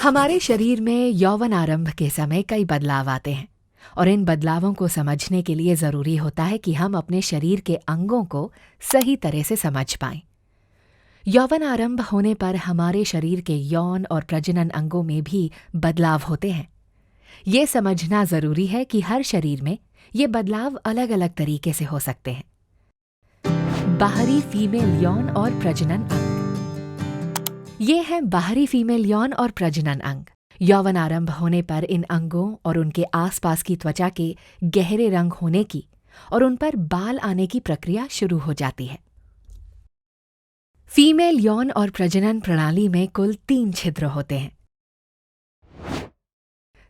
हमारे शरीर में यौवन आरंभ के समय कई बदलाव आते हैं और इन बदलावों को समझने के लिए ज़रूरी होता है कि हम अपने शरीर के अंगों को सही तरह से समझ पाएं। यौवन आरंभ होने पर हमारे शरीर के यौन और प्रजनन अंगों में भी बदलाव होते हैं। ये समझना ज़रूरी है कि हर शरीर में ये बदलाव अलग अलग तरीके से हो सकते हैं। बाहरी फीमेल यौन और प्रजनन अंग। ये हैं बाहरी फीमेल यौन और प्रजनन अंग। यौवन आरंभ होने पर इन अंगों और उनके आसपास की त्वचा के गहरे रंग होने की और उन पर बाल आने की प्रक्रिया शुरू हो जाती है। फीमेल यौन और प्रजनन प्रणाली में कुल 3 छिद्र होते हैं।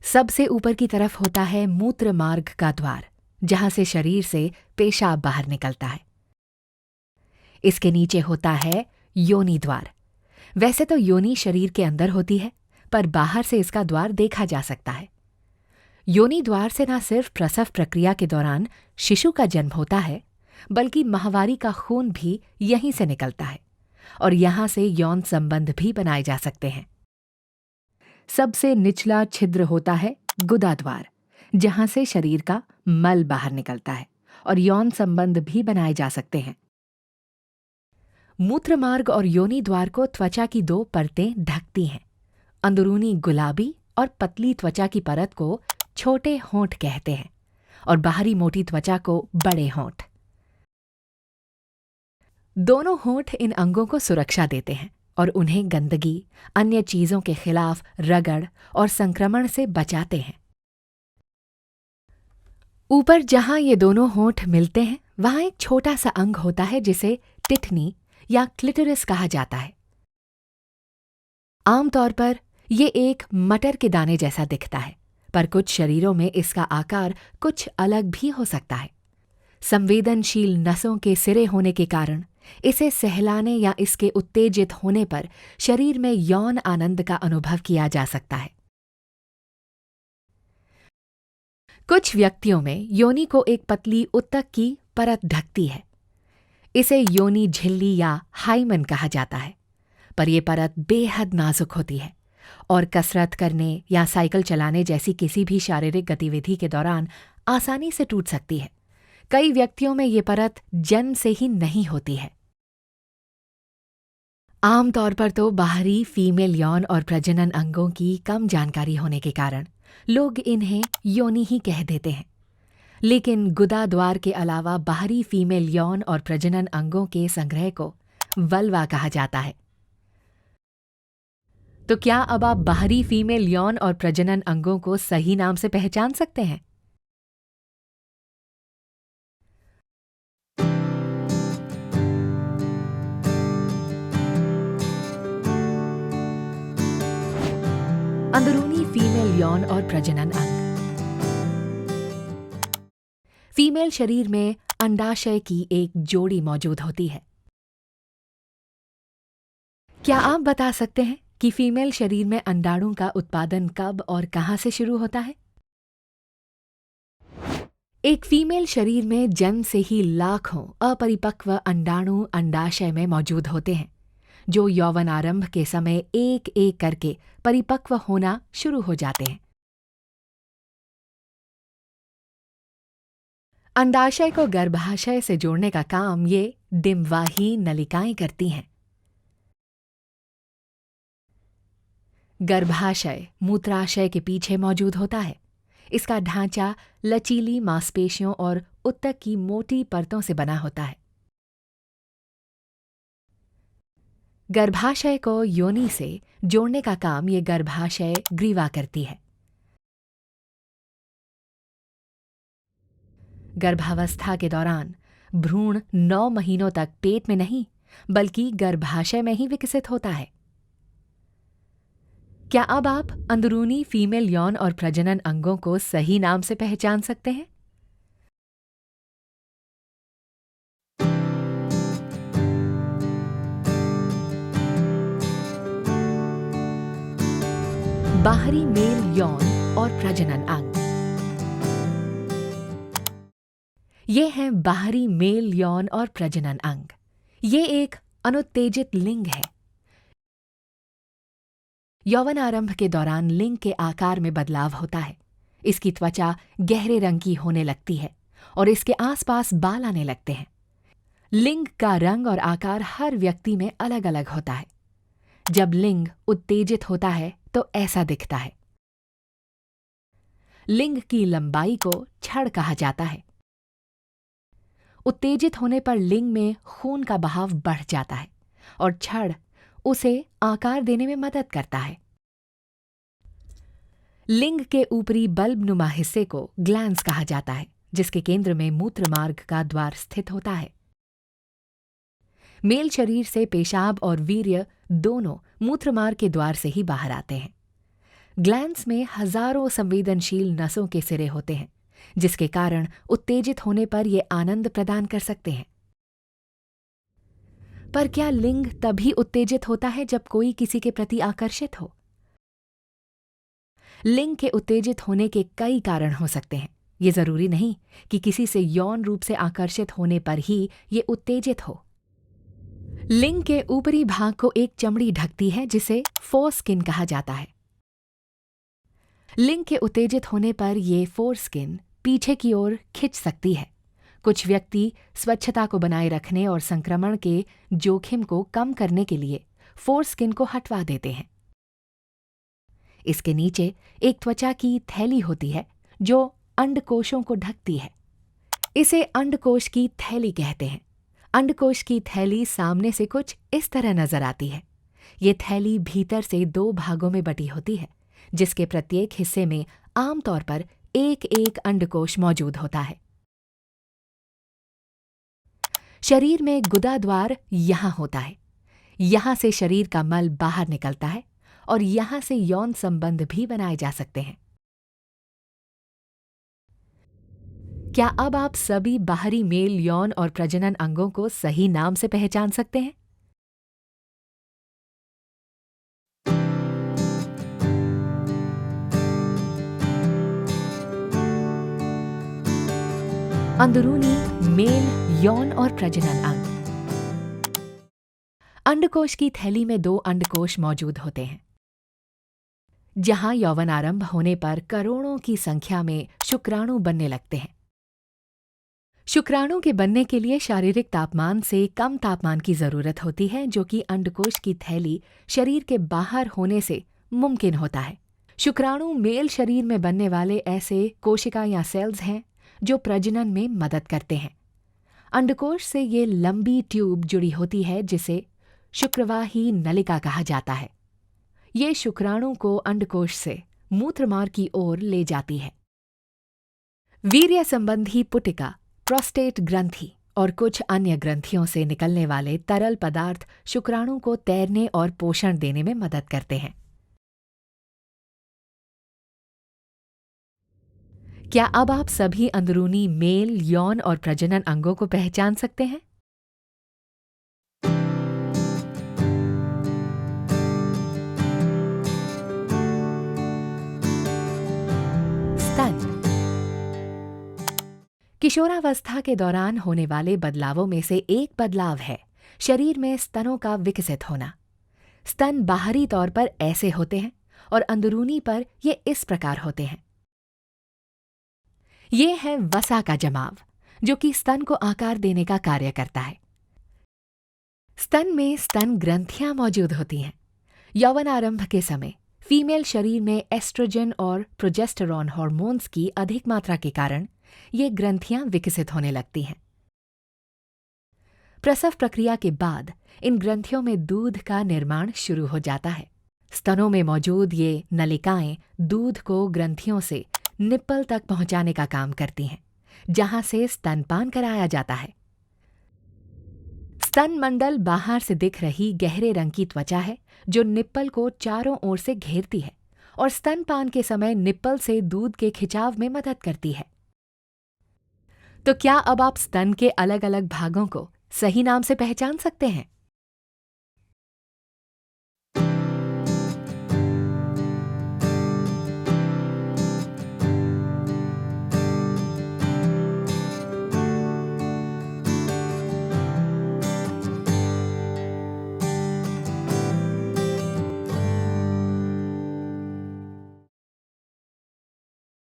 सबसे ऊपर की तरफ होता है मूत्र मार्ग का द्वार, जहां से शरीर से पेशाब बाहर निकलता है। इसके नीचे होता है योनि द्वार। वैसे तो योनि शरीर के अंदर होती है, पर बाहर से इसका द्वार देखा जा सकता है। योनि द्वार से न सिर्फ प्रसव प्रक्रिया के दौरान शिशु का जन्म होता है, बल्कि माहवारी का खून भी यहीं से निकलता है और यहां से यौन संबंध भी बनाए जा सकते हैं। सबसे निचला छिद्र होता है गुदा द्वार, जहां से शरीर का मल बाहर निकलता है और यौन संबंध भी बनाए जा सकते हैं। मूत्र मार्ग और योनि द्वार को त्वचा की 2 परतें ढकती हैं। अंदरूनी गुलाबी और पतली त्वचा की परत को छोटे होंठ कहते हैं और बाहरी मोटी त्वचा को बड़े होंठ। दोनों होंठ इन अंगों को सुरक्षा देते हैं और उन्हें गंदगी, अन्य चीजों के खिलाफ रगड़ और संक्रमण से बचाते हैं। ऊपर जहां ये दोनों होंठ मिलते हैं, वहां एक छोटा सा अंग होता है जिसे टिटनी या क्लिटोरिस कहा जाता है। आमतौर पर ये एक मटर के दाने जैसा दिखता है, पर कुछ शरीरों में इसका आकार कुछ अलग भी हो सकता है। संवेदनशील नसों के सिरे होने के कारण इसे सहलाने या इसके उत्तेजित होने पर शरीर में यौन आनंद का अनुभव किया जा सकता है। कुछ व्यक्तियों में योनि को एक पतली उत्तक की परत ढकती है। इसे योनि झिल्ली या हाइमन कहा जाता है, पर यह परत बेहद नाजुक होती है और कसरत करने या साइकिल चलाने जैसी किसी भी शारीरिक गतिविधि के दौरान आसानी से टूट सकती है। कई व्यक्तियों में ये परत जन्म से ही नहीं होती है। आमतौर पर तो बाहरी फीमेल यौन और प्रजनन अंगों की कम जानकारी होने के कारण लोग इन्हें योनि ही कह देते हैं, लेकिन गुदा द्वार के अलावा बाहरी फीमेल यौन और प्रजनन अंगों के संग्रह को वल्वा कहा जाता है। तो क्या अब आप बाहरी फीमेल यौन और प्रजनन अंगों को सही नाम से पहचान सकते हैं? अंदरूनी फीमेल यौन और प्रजनन अंग। फीमेल शरीर में अंडाशय की एक जोड़ी मौजूद होती है। क्या आप बता सकते हैं कि फीमेल शरीर में अंडाणु का उत्पादन कब और कहां से शुरू होता है? एक फीमेल शरीर में जन्म से ही लाखों अपरिपक्व अंडाणु अंडाशय में मौजूद होते हैं, जो यौवन आरंभ के समय एक एक करके परिपक्व होना शुरू हो जाते हैं। अंडाशय को गर्भाशय से जोड़ने का काम ये डिम्बवाही नलिकाएं करती हैं। गर्भाशय मूत्राशय के पीछे मौजूद होता है। इसका ढांचा लचीली मांसपेशियों और उत्तक की मोटी परतों से बना होता है। गर्भाशय को योनि से जोड़ने का काम ये गर्भाशय ग्रीवा करती है। गर्भावस्था के दौरान भ्रूण 9 महीनों तक पेट में नहीं, बल्कि गर्भाशय में ही विकसित होता है। क्या अब आप अंदरूनी फीमेल यौन और प्रजनन अंगों को सही नाम से पहचान सकते हैं? बाहरी मेल यौन और प्रजनन अंग। ये हैं बाहरी मेल यौन और प्रजनन अंग। ये एक अनुत्तेजित लिंग है। यौवन आरंभ के दौरान लिंग के आकार में बदलाव होता है। इसकी त्वचा गहरे रंग की होने लगती है और इसके आसपास बाल आने लगते हैं। लिंग का रंग और आकार हर व्यक्ति में अलग अलग होता है। जब लिंग उत्तेजित होता है तो ऐसा दिखता है। लिंग की लंबाई को छड़ कहा जाता है। उत्तेजित होने पर लिंग में खून का बहाव बढ़ जाता है और छड़ उसे आकार देने में मदद करता है। लिंग के ऊपरी बल्बनुमा हिस्से को ग्लैंड्स कहा जाता है, जिसके केंद्र में मूत्र मार्ग का द्वार स्थित होता है। मेल शरीर से पेशाब और वीर्य दोनों मूत्र मार्ग के द्वार से ही बाहर आते हैं। ग्लैंड्स में हजारों संवेदनशील नसों के सिरे होते हैं, जिसके कारण उत्तेजित होने पर ये आनंद प्रदान कर सकते हैं। पर क्या लिंग तभी उत्तेजित होता है जब कोई किसी के प्रति आकर्षित हो? लिंग के उत्तेजित होने के कई कारण हो सकते हैं। ये जरूरी नहीं कि किसी से यौन रूप से आकर्षित होने पर ही ये उत्तेजित हो। लिंग के ऊपरी भाग को एक चमड़ी ढकती है जिसे फोरस्किन कहा जाता है। लिंग के उत्तेजित होने पर ये फोरस्किन पीछे की ओर खिंच सकती है। कुछ व्यक्ति स्वच्छता को बनाए रखने और संक्रमण के जोखिम को कम करने के लिए फोरस्किन को हटवा देते हैं। इसके नीचे एक त्वचा की थैली होती है जो अंडकोशों को ढकती है। इसे अंडकोश की थैली कहते हैं। अंडकोश की थैली सामने से कुछ इस तरह नजर आती है। ये थैली भीतर से 2 भागों में बटी होती है, जिसके प्रत्येक हिस्से में आमतौर पर एक एक अंडकोश मौजूद होता है। शरीर में गुदा द्वार यहाँ होता है। यहाँ से शरीर का मल बाहर निकलता है और यहाँ से यौन संबंध भी बनाए जा सकते हैं। क्या अब आप सभी बाहरी मेल यौन और प्रजनन अंगों को सही नाम से पहचान सकते हैं? अंदरूनी मेल यौन और प्रजनन अंग। अंडकोश की थैली में 2 अंडकोश मौजूद होते हैं। जहां यौवन आरंभ होने पर करोड़ों की संख्या में शुक्राणु बनने लगते हैं। शुक्राणु के बनने के लिए शारीरिक तापमान से कम तापमान की जरूरत होती है, जो कि अंडकोश की थैली शरीर के बाहर होने से मुमकिन होता है। शुक्राणु मेल शरीर में बनने वाले ऐसे कोशिका या सेल्स हैं जो प्रजनन में मदद करते हैं। अंडकोश से ये लंबी ट्यूब जुड़ी होती है जिसे शुक्रवाही नलिका कहा जाता है। ये शुक्राणु को अंडकोश से मूत्रमार्ग की ओर ले जाती है। वीर्य संबंधी पुटिका, प्रोस्टेट ग्रंथि और कुछ अन्य ग्रंथियों से निकलने वाले तरल पदार्थ शुक्राणु को तैरने और पोषण देने में मदद करते हैं। क्या अब आप सभी अंदरूनी मेल यौन और प्रजनन अंगों को पहचान सकते हैं? स्तन। किशोरावस्था के दौरान होने वाले बदलावों में से एक बदलाव है शरीर में स्तनों का विकसित होना। स्तन बाहरी तौर पर ऐसे होते हैं और अंदरूनी पर ये इस प्रकार होते हैं। ये है वसा का जमाव, जो कि स्तन को आकार देने का कार्य करता है। स्तन में स्तन ग्रंथियां मौजूद होती हैं। यौवन आरंभ के समय फीमेल शरीर में एस्ट्रोजन और प्रोजेस्टेरॉन हार्मोन्स की अधिक मात्रा के कारण ये ग्रंथियां विकसित होने लगती हैं। प्रसव प्रक्रिया के बाद इन ग्रंथियों में दूध का निर्माण शुरू हो जाता है। स्तनों में मौजूद ये नलिकाएं दूध को ग्रंथियों से निप्पल तक पहुंचाने का काम करती हैं, जहां से स्तनपान कराया जाता है। स्तन मंडल बाहर से दिख रही गहरे रंग की त्वचा है जो निप्पल को चारों ओर से घेरती है और स्तनपान के समय निप्पल से दूध के खिंचाव में मदद करती है। तो क्या अब आप स्तन के अलग अलग भागों को सही नाम से पहचान सकते हैं?